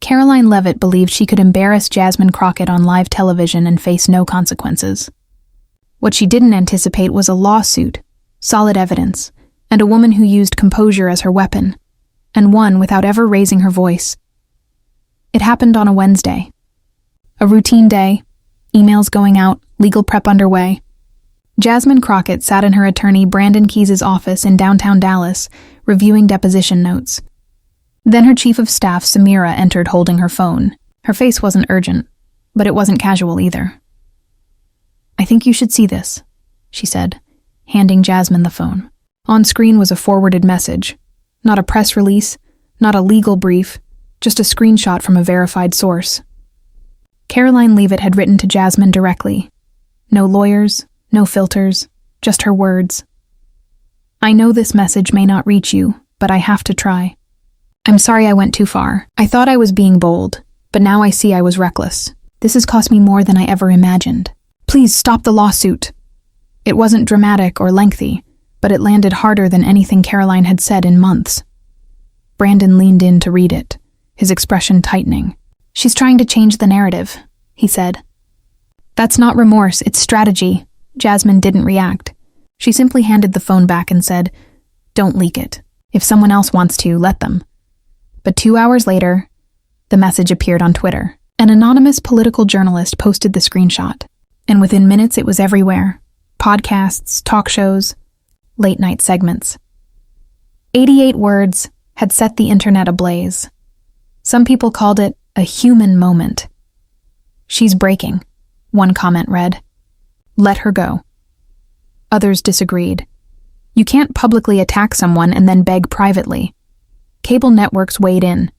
Karoline Leavitt believed she could embarrass Jasmine Crockett on live television and face no consequences. What she didn't anticipate was a lawsuit, solid evidence, and a woman who used composure as her weapon, and won without ever raising her voice. It happened on a Wednesday. A routine day, emails going out, legal prep underway. Jasmine Crockett sat in her attorney Brandon Keyes' office in downtown Dallas, reviewing deposition notes. Then her chief of staff, Samira, entered holding her phone. Her face wasn't urgent, but it wasn't casual either. "I think you should see this," she said, handing Jasmine the phone. On screen was a forwarded message. Not a press release, not a legal brief, just a screenshot from a verified source. Karoline Leavitt had written to Jasmine directly. No lawyers, no filters, just her words. "I know this message may not reach you, but I have to try. I'm sorry I went too far. I thought I was being bold, but now I see I was reckless. This has cost me more than I ever imagined. Please stop the lawsuit." It wasn't dramatic or lengthy, but it landed harder than anything Karoline had said in months. Brandon leaned in to read it, his expression tightening. "She's trying to change the narrative," he said. "That's not remorse, it's strategy." Jasmine didn't react. She simply handed the phone back and said, "Don't leak it. If someone else wants to, let them." But 2 hours later, the message appeared on Twitter. An anonymous political journalist posted the screenshot, and within minutes it was everywhere. Podcasts, talk shows, late-night segments. 88 words had set the internet ablaze. Some people called it a human moment. "She's breaking," one comment read. "Let her go." Others disagreed. You can't publicly attack someone and then beg privately. Cable networks weighed in.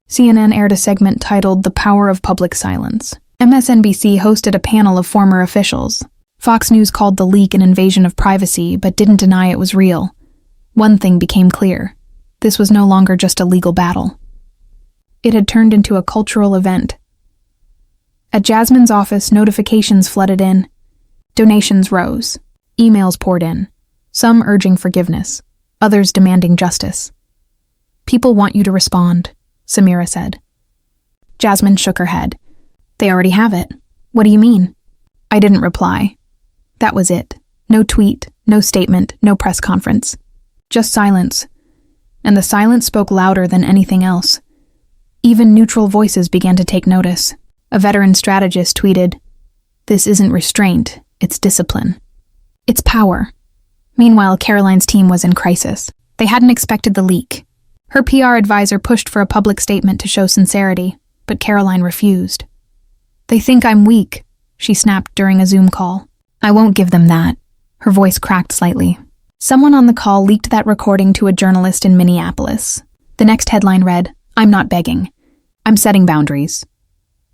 CNN aired a segment titled "The Power of Public Silence." MSNBC hosted a panel of former officials. Fox News called the leak an invasion of privacy, but didn't deny it was real. One thing became clear. This was no longer just a legal battle. It had turned into a cultural event. At Jasmine's office, notifications flooded in. Donations rose. Emails poured in. Some urging forgiveness. Others demanding justice. "People want you to respond," Samira said. Jasmine shook her head. "They already have it. What do you mean?" I didn't reply. That was it. No tweet, no statement, no press conference. Just silence. And the silence spoke louder than anything else. Even neutral voices began to take notice. A veteran strategist tweeted, "This isn't restraint, it's discipline. It's power." Meanwhile, Karoline's team was in crisis. They hadn't expected the leak. Her PR advisor pushed for a public statement to show sincerity, but Karoline refused. "They think I'm weak," she snapped during a Zoom call. "I won't give them that." Her voice cracked slightly. Someone on the call leaked that recording to a journalist in Minneapolis. The next headline read, "I'm not begging. I'm setting boundaries."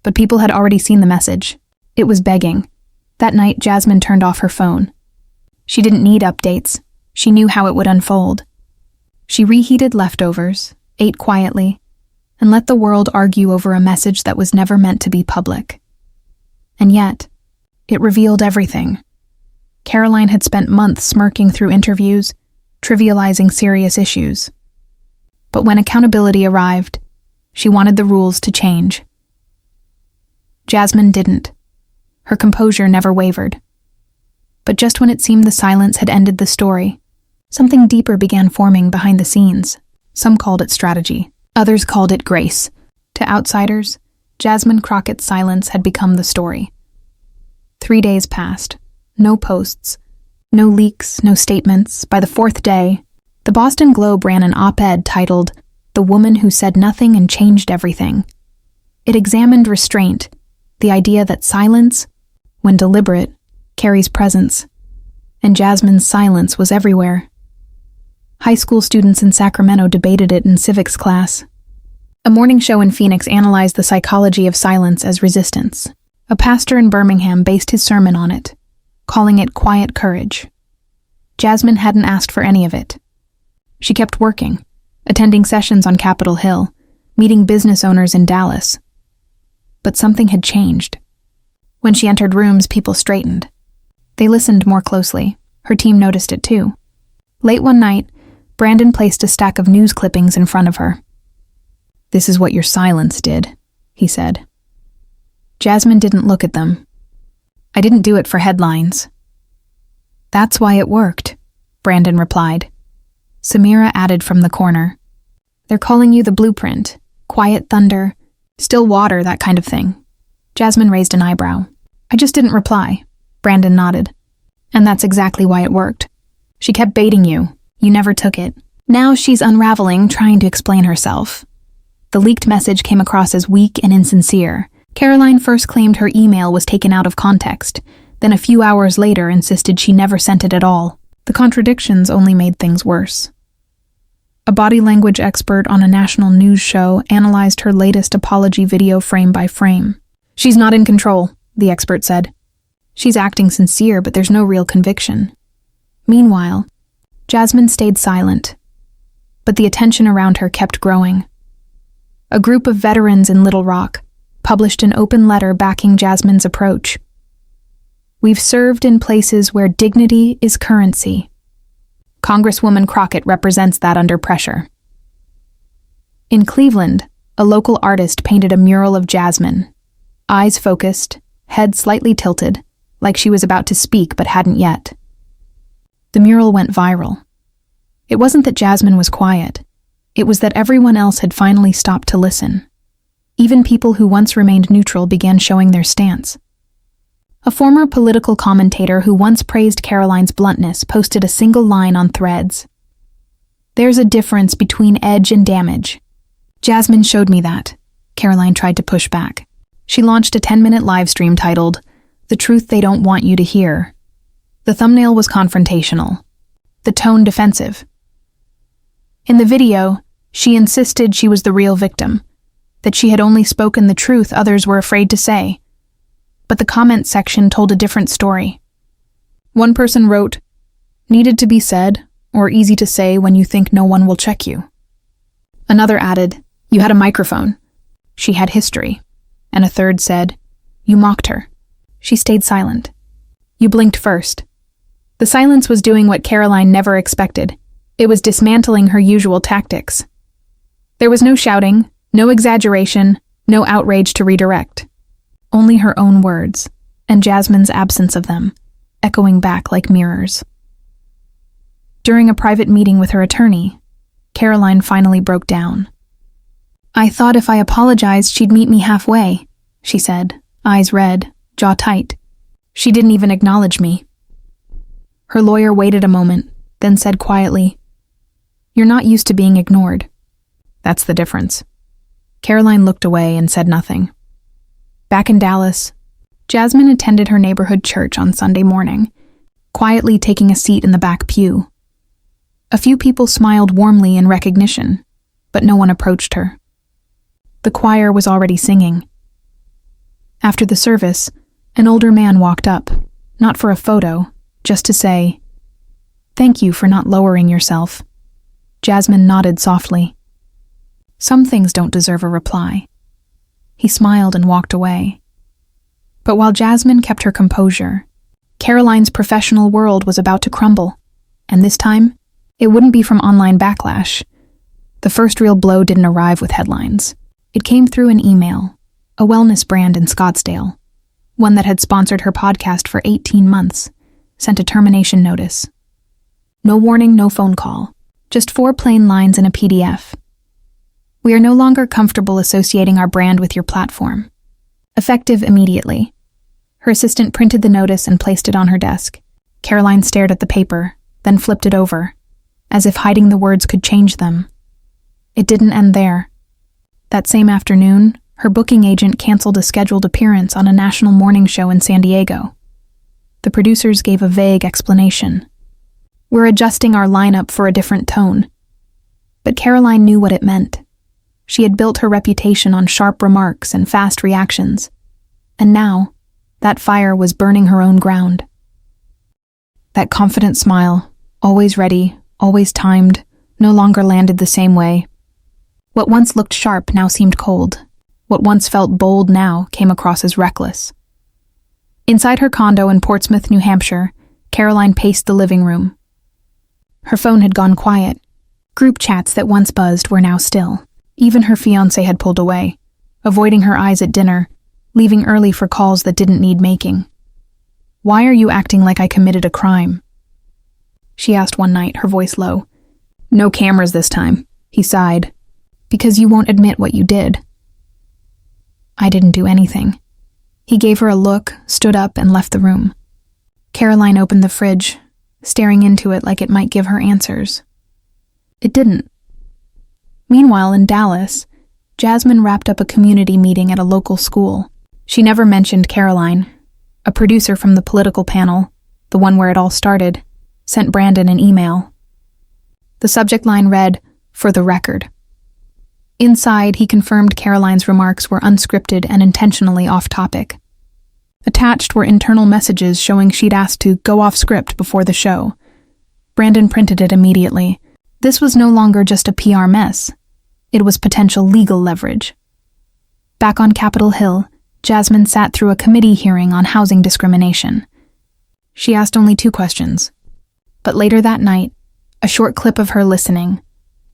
But people had already seen the message. It was begging. That night, Jasmine turned off her phone. She didn't need updates. She knew how it would unfold. She reheated leftovers, ate quietly, and let the world argue over a message that was never meant to be public. And yet, it revealed everything. Karoline had spent months smirking through interviews, trivializing serious issues. But when accountability arrived, she wanted the rules to change. Jasmine didn't. Her composure never wavered. But just when it seemed the silence had ended the story, something deeper began forming behind the scenes. Some called it strategy. Others called it grace. To outsiders, Jasmine Crockett's silence had become the story. 3 days passed. No posts. No leaks, no statements. By the 4th day, the Boston Globe ran an op-ed titled, "The Woman Who Said Nothing and Changed Everything." It examined restraint, the idea that silence, when deliberate, carries presence. And Jasmine's silence was everywhere. High school students in Sacramento debated it in civics class. A morning show in Phoenix analyzed the psychology of silence as resistance. A pastor in Birmingham based his sermon on it, calling it quiet courage. Jasmine hadn't asked for any of it. She kept working, attending sessions on Capitol Hill, meeting business owners in Dallas. But something had changed. When she entered rooms, people straightened. They listened more closely. Her team noticed it too. Late one night, Brandon placed a stack of news clippings in front of her. "This is what your silence did," he said. Jasmine didn't look at them. I didn't do it for headlines. That's why it worked, Brandon replied. Samira added from the corner. They're calling you the blueprint. Quiet thunder, still water, that kind of thing. Jasmine raised an eyebrow. I just didn't reply. Brandon nodded. And that's exactly why it worked. She kept baiting you. You never took it. Now she's unraveling, trying to explain herself. The leaked message came across as weak and insincere. Karoline first claimed her email was taken out of context, then a few hours later insisted she never sent it at all. The contradictions only made things worse. A body language expert on a national news show analyzed her latest apology video frame by frame. She's not in control, the expert said. She's acting sincere, but there's no real conviction. Meanwhile, Jasmine stayed silent, but the attention around her kept growing. A group of veterans in Little Rock published an open letter backing Jasmine's approach. We've served in places where dignity is currency. Congresswoman Crockett represents that under pressure. In Cleveland, a local artist painted a mural of Jasmine, eyes focused, head slightly tilted, like she was about to speak but hadn't yet. The mural went viral. It wasn't that Jasmine was quiet. It was that everyone else had finally stopped to listen. Even people who once remained neutral began showing their stance. A former political commentator who once praised Karoline's bluntness posted a single line on Threads. There's a difference between edge and damage. Jasmine showed me that. Karoline tried to push back. She launched a 10-minute live stream titled, The Truth They Don't Want You to Hear. The thumbnail was confrontational, the tone defensive. In the video, she insisted she was the real victim, that she had only spoken the truth others were afraid to say. But the comment section told a different story. One person wrote, needed to be said, or easy to say when you think no one will check you. Another added, you had a microphone. She had history. And a third said, you mocked her. She stayed silent. You blinked first. The silence was doing what Karoline never expected. It was dismantling her usual tactics. There was no shouting, no exaggeration, no outrage to redirect. Only her own words, and Jasmine's absence of them, echoing back like mirrors. During a private meeting with her attorney, Karoline finally broke down. I thought if I apologized, she'd meet me halfway, she said, eyes red, jaw tight. She didn't even acknowledge me. Her lawyer waited a moment, then said quietly, You're not used to being ignored. That's the difference. Karoline looked away and said nothing. Back in Dallas, Jasmine attended her neighborhood church on Sunday morning, quietly taking a seat in the back pew. A few people smiled warmly in recognition, but no one approached her. The choir was already singing. After the service, an older man walked up, not for a photo, just to say, Thank you for not lowering yourself. Jasmine nodded softly. Some things don't deserve a reply. He smiled and walked away. But while Jasmine kept her composure, Karoline's professional world was about to crumble, and this time, it wouldn't be from online backlash. The first real blow didn't arrive with headlines. It came through an email, a wellness brand in Scottsdale, one that had sponsored her podcast for 18 months, sent a termination notice. No warning, no phone call, just 4 plain lines in a PDF. We are no longer comfortable associating our brand with your platform. Effective immediately. Her assistant printed the notice and placed it on her desk. Karoline stared at the paper, then flipped it over, as if hiding the words could change them. It didn't end there. That same afternoon, her booking agent canceled a scheduled appearance on a national morning show in San Diego. The producers gave a vague explanation. We're adjusting our lineup for a different tone. But Karoline knew what it meant. She had built her reputation on sharp remarks and fast reactions. And now, that fire was burning her own ground. That confident smile, always ready, always timed, no longer landed the same way. What once looked sharp now seemed cold. What once felt bold now came across as reckless. Inside her condo in Portsmouth, New Hampshire, Karoline paced the living room. Her phone had gone quiet. Group chats that once buzzed were now still. Even her fiancé had pulled away. avoiding her eyes at dinner, leaving early for calls that didn't need making. "Why are you acting like I committed a crime?" she asked one night, her voice low. "No cameras this time," he sighed. "Because you won't admit what you did." "I didn't do anything." He gave her a look, stood up, and left the room. Karoline opened the fridge, staring into it like it might give her answers. It didn't. Meanwhile, in Dallas, Jasmine wrapped up a community meeting at a local school. She never mentioned Karoline. A producer from the political panel, the one where it all started, sent Brandon an email. The subject line read, "For the record." Inside, he confirmed Karoline's remarks were unscripted and intentionally off-topic. Attached were internal messages showing she'd asked to go off script before the show. Brandon printed it immediately. This was no longer just a PR mess. It was potential legal leverage. Back on Capitol Hill, Jasmine sat through a committee hearing on housing discrimination. She asked only 2 questions. But later that night, a short clip of her listening,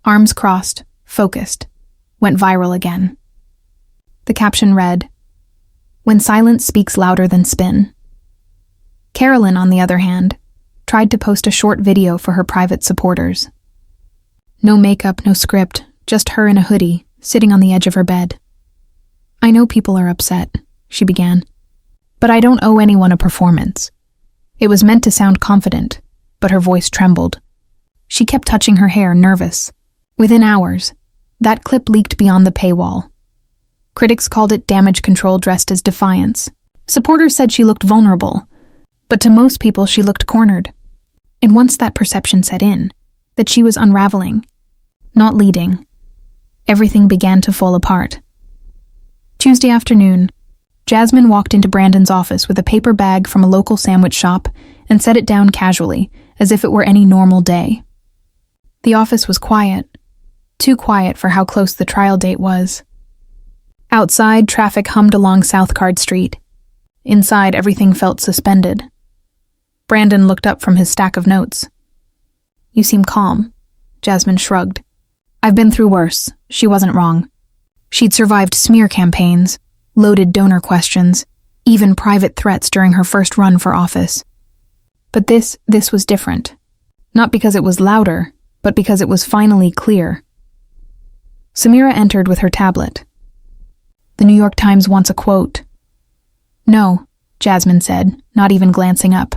arms crossed, focused, went viral again. The caption read, "When silence speaks louder than spin." Karoline, on the other hand, tried to post a short video for her private supporters. No makeup, no script, just her in a hoodie, sitting on the edge of her bed. "I know people are upset," she began, "but I don't owe anyone a performance." It was meant to sound confident, but her voice trembled. She kept touching her hair, nervous. Within hours, that clip leaked beyond the paywall. Critics called it damage control dressed as defiance. Supporters said she looked vulnerable, but to most people she looked cornered. And once that perception set in, that she was unraveling, not leading, everything began to fall apart. Tuesday afternoon, Jasmine walked into Brandon's office with a paper bag from a local sandwich shop and set it down casually, as if it were any normal day. The office was quiet, too quiet for how close the trial date was. Outside, traffic hummed along Southcard Street. Inside, everything felt suspended. Brandon looked up from his stack of notes. "You seem calm," Jasmine shrugged. "I've been through worse. She wasn't wrong." She'd survived smear campaigns, loaded donor questions, even private threats during her first run for office. But this was different. Not because it was louder, but because it was finally clear. Samira entered with her tablet. "The New York Times wants a quote." "No," Jasmine said, not even glancing up.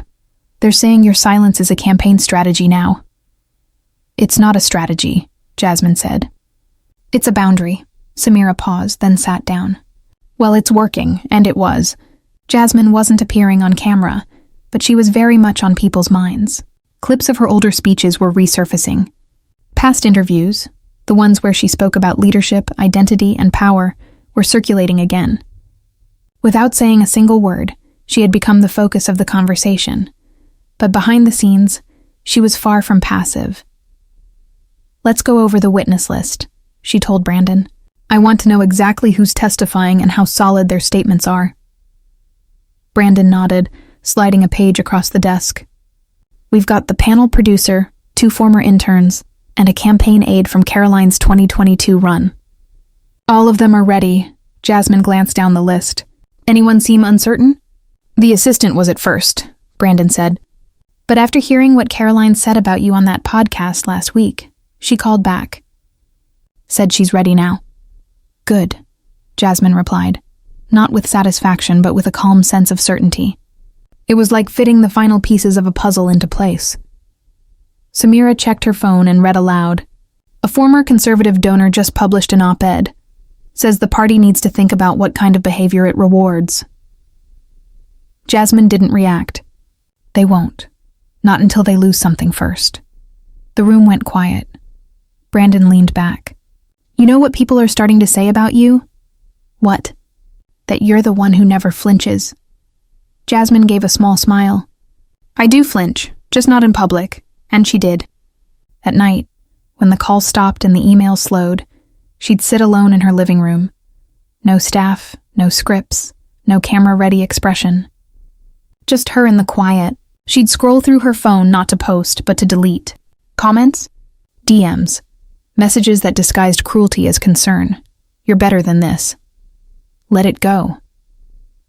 "They're saying your silence is a campaign strategy now." "It's not a strategy," Jasmine said. "It's a boundary." Samira paused, then sat down. "Well, it's working, and it was." Jasmine wasn't appearing on camera, but she was very much on people's minds. Clips of her older speeches were resurfacing. Past interviews, the ones where she spoke about leadership, identity, and power, were circulating again. Without saying a single word, she had become the focus of the conversation. But behind the scenes, she was far from passive. "Let's go over the witness list," she told Brandon. "I want to know exactly who's testifying and how solid their statements are." Brandon nodded, sliding a page across the desk. "We've got the panel producer, 2 former interns, and a campaign aide from Karoline's 2022 run." "All of them are ready." Jasmine glanced down the list. "Anyone seem uncertain?" "The assistant was at first," Brandon said. "But after hearing what Karoline said about you on that podcast last week, she called back. Said she's ready now." "Good," Jasmine replied, not with satisfaction but with a calm sense of certainty. It was like fitting the final pieces of a puzzle into place. Samira checked her phone and read aloud. "A former conservative donor just published an op-ed. Says the party needs to think about what kind of behavior it rewards." Jasmine didn't react. They won't. Not until they lose something first. The room went quiet. Brandon leaned back. "You know what people are starting to say about you?" "What?" "That you're the one who never flinches." Jasmine gave a small smile. "I do flinch, just not in public," and she did. At night, when the call stopped and the email slowed, she'd sit alone in her living room. No staff, no scripts, no camera-ready expression. Just her in the quiet. She'd scroll through her phone not to post, but to delete. Comments? DMs. Messages that disguised cruelty as concern. "You're better than this." Let it go.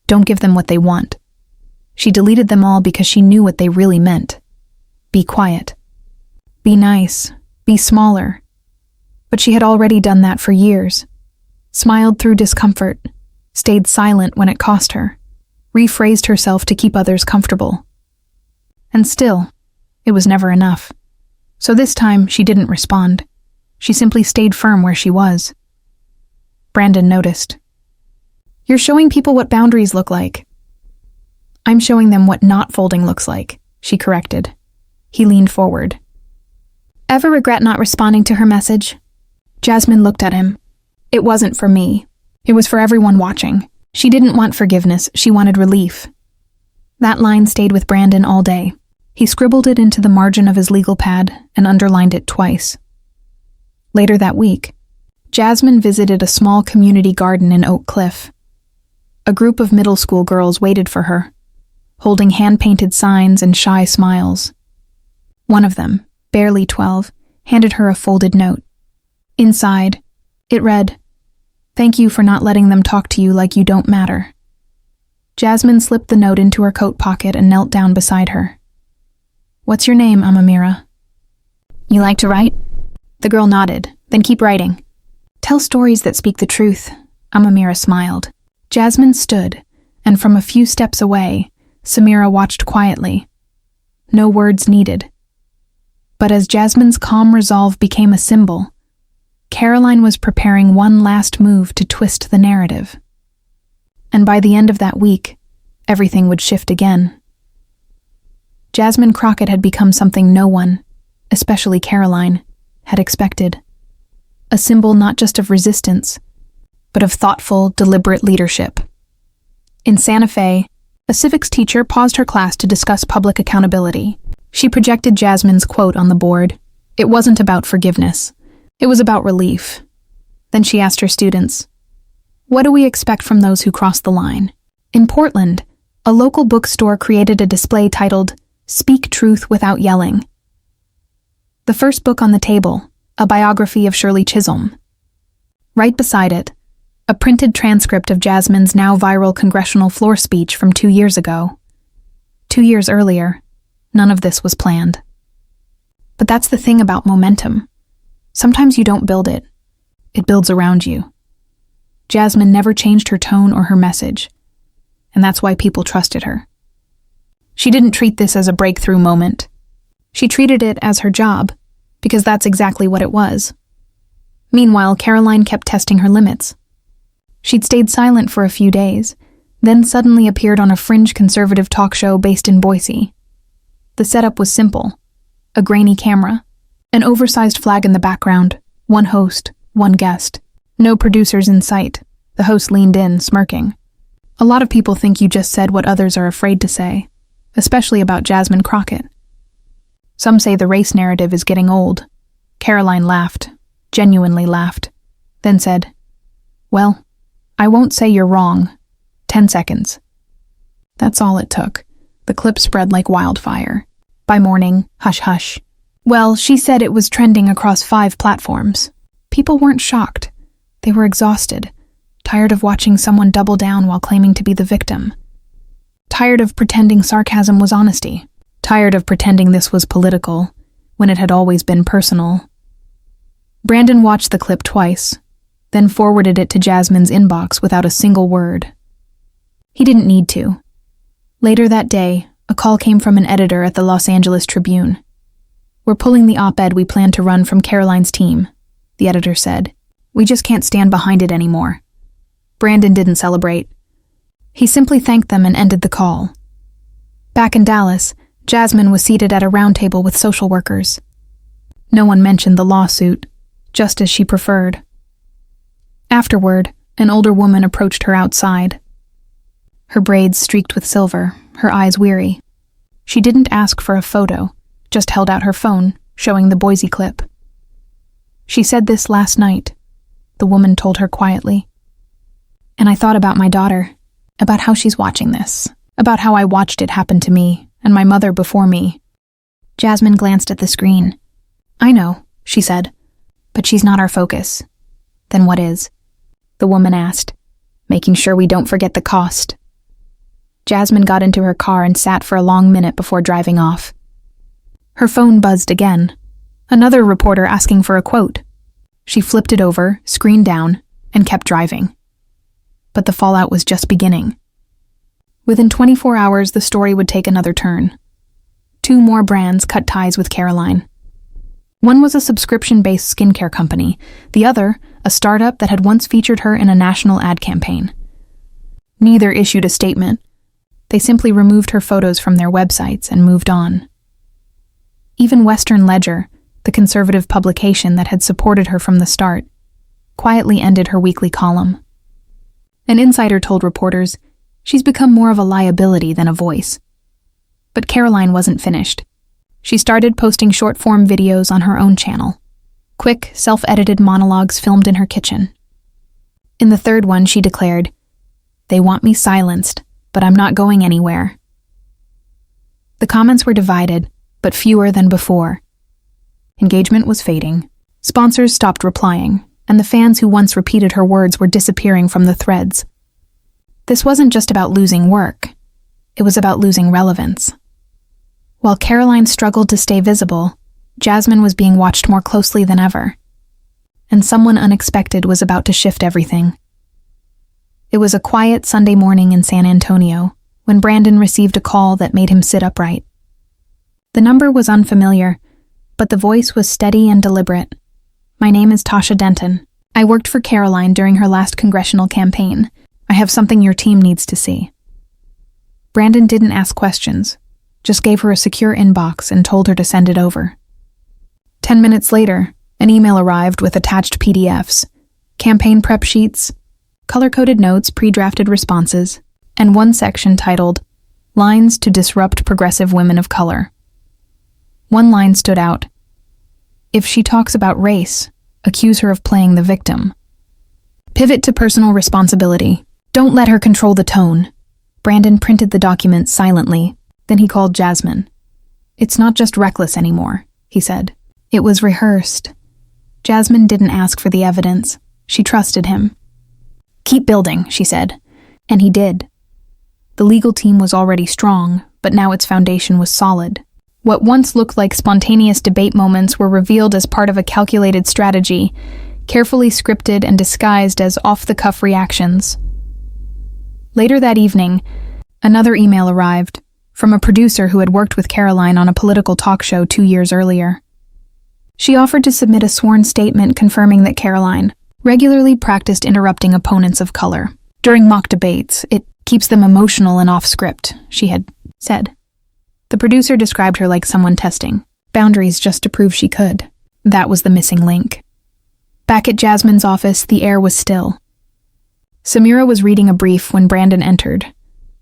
Don't give them what they want. She deleted them all because she knew what they really meant. Be quiet. Be nice. Be smaller. But she had already done that for years. Smiled through discomfort. Stayed silent when it cost her. Rephrased herself to keep others comfortable. And still, it was never enough. So this time, she didn't respond. She simply stayed firm where she was. Brandon noticed. You're showing people what boundaries look like. I'm showing them what not folding looks like, she corrected. He leaned forward. Ever regret not responding to her message? Jasmine looked at him. It wasn't for me. It was for everyone watching. She didn't want forgiveness, she wanted relief. That line stayed with Brandon all day. He scribbled it into the margin of his legal pad and underlined it twice. Later that week, Jasmine visited a small community garden in Oak Cliff. A group of middle school girls waited for her, holding hand-painted signs and shy smiles. One of them, barely 12, handed her a folded note. Inside, it read, "Thank you for not letting them talk to you like you don't matter." Jasmine slipped the note into her coat pocket and knelt down beside her. "What's your name, Amamira?" "You like to write?" The girl nodded. "Then keep writing." "Tell stories that speak the truth," Amamira smiled. Jasmine stood, and from a few steps away, Samira watched quietly. No words needed. But as Jasmine's calm resolve became a symbol, Karoline was preparing one last move to twist the narrative. And by the end of that week, everything would shift again. Jasmine Crockett had become something no one, especially Karoline, had expected. A symbol not just of resistance, but of thoughtful, deliberate leadership. In Santa Fe, a civics teacher paused her class to discuss public accountability. She projected Jasmine's quote on the board. It wasn't about forgiveness. It was about relief. Then she asked her students, "What do we expect from those who cross the line?" In Portland, a local bookstore created a display titled, "Speak Truth Without Yelling." The first book on the table, a biography of Shirley Chisholm. Right beside it, a printed transcript of Jasmine's now viral congressional floor speech from 2 years ago. 2 years earlier, none of this was planned. But that's the thing about momentum. Sometimes you don't build it. It builds around you. Jasmine never changed her tone or her message, and that's why people trusted her. She didn't treat this as a breakthrough moment. She treated it as her job, because that's exactly what it was. Meanwhile, Karoline kept testing her limits. She'd stayed silent for a few days, then suddenly appeared on a fringe conservative talk show based in Boise. The setup was simple. A grainy camera, an oversized flag in the background, one host, one guest. No producers in sight. The host leaned in, smirking. A lot of people think you just said what others are afraid to say, especially about Jasmine Crockett. Some say the race narrative is getting old. Karoline laughed, genuinely laughed, then said, "Well, I won't say you're wrong. 10 seconds. That's all it took. The clip spread like wildfire. By morning, hush hush. Well, she said it was trending across 5 platforms. People weren't shocked. They were exhausted, tired of watching someone double down while claiming to be the victim. Tired of pretending sarcasm was honesty. Tired of pretending this was political, when it had always been personal. Brandon watched the clip twice, then forwarded it to Jasmine's inbox without a single word. He didn't need to. Later that day, a call came from an editor at the Los Angeles Tribune. "We're pulling the op-ed we planned to run from Karoline's team," the editor said. "We just can't stand behind it anymore." Brandon didn't celebrate. He simply thanked them and ended the call. Back in Dallas, Jasmine was seated at a round table with social workers. No one mentioned the lawsuit, just as she preferred. Afterward, an older woman approached her outside. Her braids streaked with silver, her eyes weary. She didn't ask for a photo, just held out her phone, showing the Boise clip. "She said this last night," the woman told her quietly. "And I thought about my daughter, about how she's watching this, about how I watched it happen to me, and my mother before me." Jasmine glanced at the screen. "I know," she said, "but she's not our focus." "Then what is?" the woman asked. making sure we don't forget the cost. Jasmine got into her car and sat for a long minute before driving off. Her phone buzzed again. Another reporter asking for a quote. She flipped it over, screen down, and kept driving. But the fallout was just beginning. Within 24 hours, the story would take another turn. 2 more brands cut ties with Karoline. One was a subscription-based skincare company, the other, a startup that had once featured her in a national ad campaign. Neither issued a statement. They simply removed her photos from their websites and moved on. Even Western Ledger, the conservative publication that had supported her from the start, quietly ended her weekly column. An insider told reporters, "She's become more of a liability than a voice." But Karoline wasn't finished. She started posting short-form videos on her own channel. Quick, self-edited monologues filmed in her kitchen. In the third one, she declared, "They want me silenced, but I'm not going anywhere." The comments were divided, but fewer than before. Engagement was fading. Sponsors stopped replying, and the fans who once repeated her words were disappearing from the threads. This wasn't just about losing work. It was about losing relevance. While Karoline struggled to stay visible, Jasmine was being watched more closely than ever. And someone unexpected was about to shift everything. It was a quiet Sunday morning in San Antonio when Brandon received a call that made him sit upright. The number was unfamiliar, but the voice was steady and deliberate. "My name is Tasha Denton. I worked for Karoline during her last congressional campaign. I have something your team needs to see." Brandon didn't ask questions, just gave her a secure inbox and told her to send it over. 10 minutes later, an email arrived with attached PDFs, campaign prep sheets, color-coded notes, pre-drafted responses, and one section titled, "Lines to Disrupt Progressive Women of Color." One line stood out. "If she talks about race, accuse her of playing the victim. Pivot to personal responsibility. Don't let her control the tone." Brandon printed the document silently. Then he called Jasmine. "It's not just reckless anymore," he said. "It was rehearsed." Jasmine didn't ask for the evidence. She trusted him. "Keep building," she said. And he did. The legal team was already strong, but now its foundation was solid. What once looked like spontaneous debate moments were revealed as part of a calculated strategy, carefully scripted and disguised as off-the-cuff reactions. Later that evening, another email arrived from a producer who had worked with Karoline on a political talk show 2 years earlier. She offered to submit a sworn statement confirming that Karoline regularly practiced interrupting opponents of color. During mock debates, it keeps them emotional and off-script, she had said. The producer described her like someone testing boundaries just to prove she could. That was the missing link. Back at Jasmine's office, the air was still. Samira was reading a brief when Brandon entered,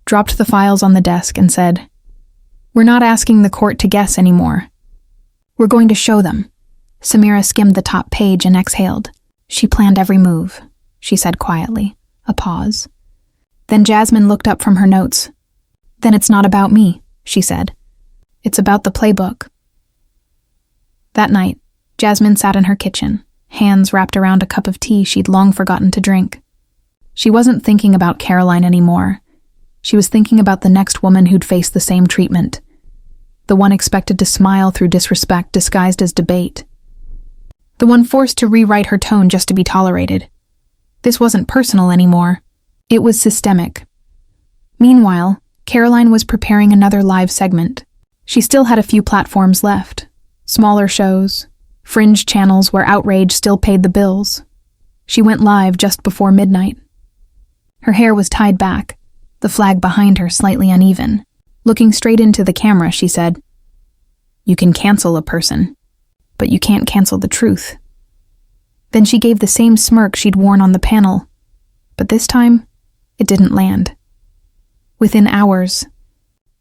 dropped the files on the desk and said, "We're not asking the court to guess anymore. We're going to show them." Samira skimmed the top page and exhaled. "She planned every move," she said quietly. A pause. Then Jasmine looked up from her notes. "Then it's not about me," she said. "It's about the playbook." That night, Jasmine sat in her kitchen, hands wrapped around a cup of tea she'd long forgotten to drink. She wasn't thinking about Karoline anymore. She was thinking about the next woman who'd face the same treatment. The one expected to smile through disrespect disguised as debate. The one forced to rewrite her tone just to be tolerated. This wasn't personal anymore. It was systemic. Meanwhile, Karoline was preparing another live segment. She still had a few platforms left. Smaller shows, fringe channels where outrage still paid the bills. She went live just before midnight. Her hair was tied back, the flag behind her slightly uneven. Looking straight into the camera, she said, "You can cancel a person, but you can't cancel the truth." Then she gave the same smirk she'd worn on the panel, but this time, it didn't land. Within hours,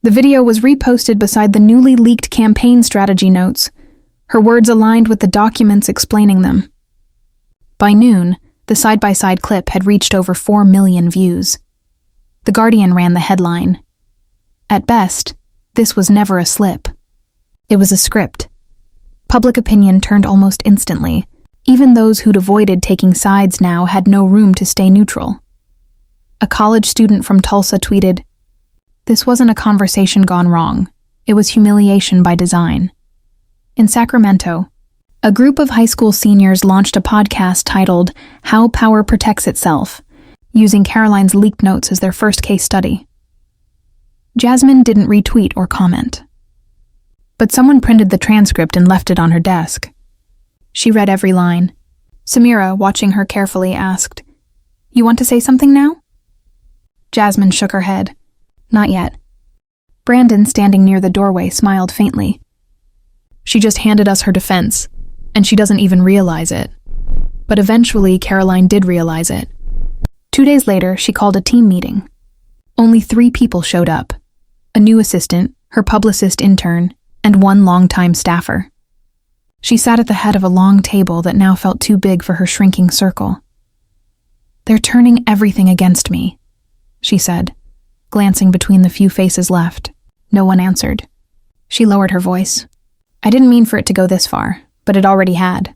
the video was reposted beside the newly leaked campaign strategy notes, her words aligned with the documents explaining them. By noon, the side-by-side clip had reached over 4 million views. The Guardian ran the headline. At best, this was never a slip. It was a script. Public opinion turned almost instantly. Even those who'd avoided taking sides now had no room to stay neutral. A college student from Tulsa tweeted, "This wasn't a conversation gone wrong. It was humiliation by design." In Sacramento, a group of high school seniors launched a podcast titled How Power Protects Itself, using Karoline's leaked notes as their first case study. Jasmine didn't retweet or comment. But someone printed the transcript and left it on her desk. She read every line. Samira, watching her carefully, asked, "You want to say something now?" Jasmine shook her head. "Not yet." Brandon, standing near the doorway, smiled faintly. "She just handed us her defense, and she doesn't even realize it." But eventually, Karoline did realize it. 2 days later, she called a team meeting. Only 3 people showed up: a new assistant, her publicist intern, and 1 longtime staffer. She sat at the head of a long table that now felt too big for her shrinking circle. "They're turning everything against me," she said, glancing between the few faces left. No one answered. She lowered her voice. "I didn't mean for it to go this far, but it already had.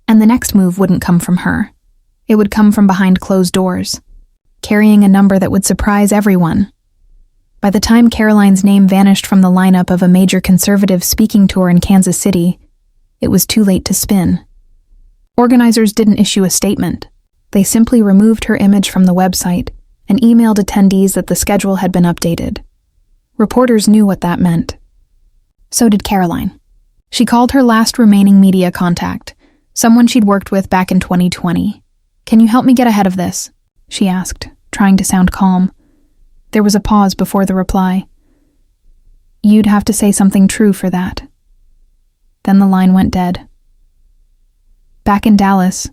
And the next move wouldn't come from her. It would come from behind closed doors, carrying a number that would surprise everyone." By the time Karoline's name vanished from the lineup of a major conservative speaking tour in Kansas City, it was too late to spin. Organizers didn't issue a statement. They simply removed her image from the website and emailed attendees that the schedule had been updated. Reporters knew what that meant. So did Karoline. She called her last remaining media contact, someone she'd worked with back in 2020. "Can you help me get ahead of this?" she asked, trying to sound calm. There was a pause before the reply. "You'd have to say something true for that." Then the line went dead. Back in Dallas,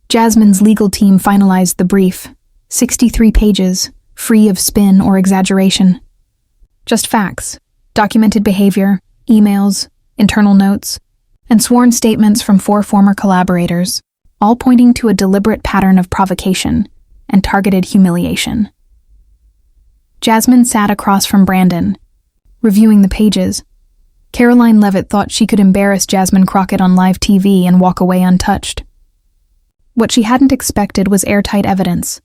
Jasmine's legal team finalized the brief, 63 pages, free of spin or exaggeration. Just facts, documented behavior, emails, internal notes, and sworn statements from 4 former collaborators, all pointing to a deliberate pattern of provocation and targeted humiliation. Jasmine sat across from Brandon, reviewing the pages. Karoline Leavitt thought she could embarrass Jasmine Crockett on live TV and walk away untouched. What she hadn't expected was airtight evidence,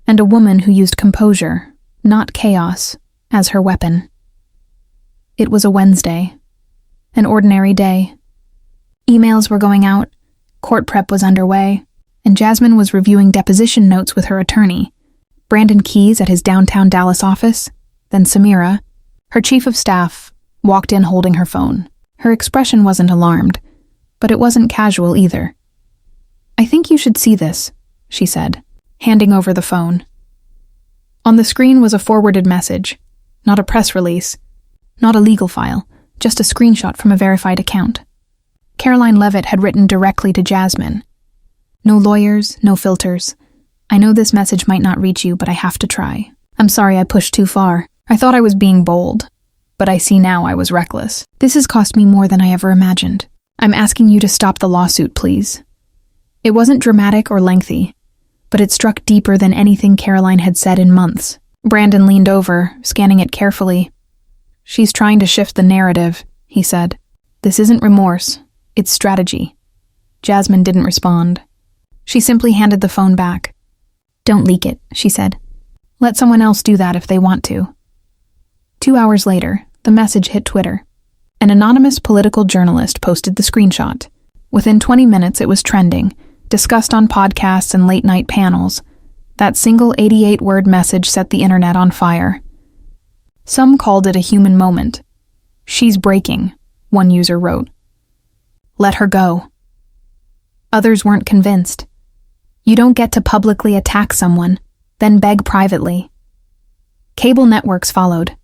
and a woman who used composure, not chaos, as her weapon. It was a Wednesday, an ordinary day. Emails were going out, court prep was underway, and Jasmine was reviewing deposition notes with her attorney, Brandon Keyes at his downtown Dallas office, then Samira, her chief of staff, walked in holding her phone. Her expression wasn't alarmed, but it wasn't casual either. "I think you should see this," she said, handing over the phone. On the screen was a forwarded message, not a press release, not a legal file, just a screenshot from a verified account. Karoline Leavitt had written directly to Jasmine. "No lawyers, no filters. I know this message might not reach you, but I have to try. I'm sorry I pushed too far. I thought I was being bold, but I see now I was reckless. This has cost me more than I ever imagined. I'm asking you to stop the lawsuit, please." It wasn't dramatic or lengthy, but it struck deeper than anything Karoline had said in months. Brandon leaned over, scanning it carefully. "She's trying to shift the narrative," he said. "This isn't remorse, it's strategy." Jasmine didn't respond. She simply handed the phone back. "Don't leak it," she said. "Let someone else do that if they want to." 2 hours later, the message hit Twitter. An anonymous political journalist posted the screenshot. Within 20 minutes, it was trending, discussed on podcasts and late-night panels. That single 88-word message set the internet on fire. Some called it a human moment. "She's breaking," one user wrote. "Let her go." Others weren't convinced. You don't get to publicly attack someone, then beg privately. Cable networks followed.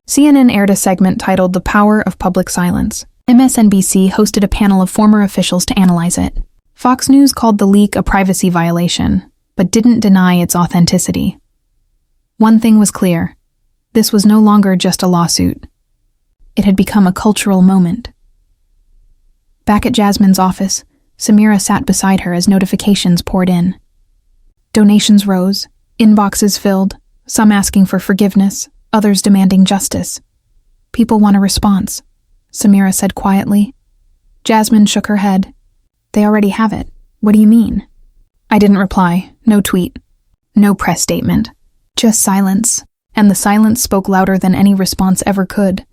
CNN aired a segment titled The Power of Public Silence. MSNBC hosted a panel of former officials to analyze it. Fox News called the leak a privacy violation, but didn't deny its authenticity. One thing was clear. This was no longer just a lawsuit. It had become a cultural moment. Back at Jasmine's office, Samira sat beside her as notifications poured in. Donations rose, inboxes filled, some asking for forgiveness, others demanding justice. "People want a response," Samira said quietly. Jasmine shook her head. "They already have it. What do you mean?" I didn't reply. No tweet. No press statement. Just silence, and the silence spoke louder than any response ever could.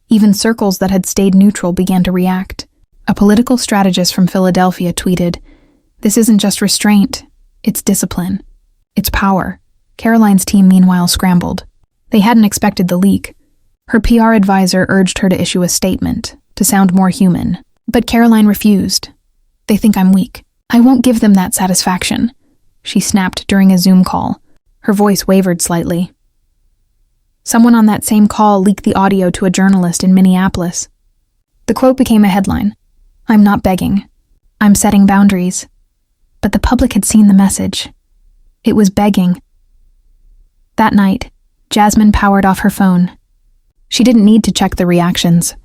Even circles that had stayed neutral began to react. A political strategist from Philadelphia tweeted, "This isn't just restraint, it's discipline. It's power." Karoline's team meanwhile scrambled. They hadn't expected the leak. Her PR advisor urged her to issue a statement, to sound more human. But Karoline refused. "They think I'm weak. I won't give them that satisfaction," she snapped during a Zoom call. Her voice wavered slightly. Someone on that same call leaked the audio to a journalist in Minneapolis. The quote became a headline. "I'm not begging. I'm setting boundaries." But the public had seen the message. It was begging. That night, Jasmine powered off her phone. She didn't need to check the reactions.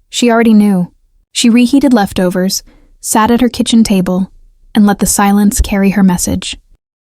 She already knew. She reheated leftovers, sat at her kitchen table, and let the silence carry her message.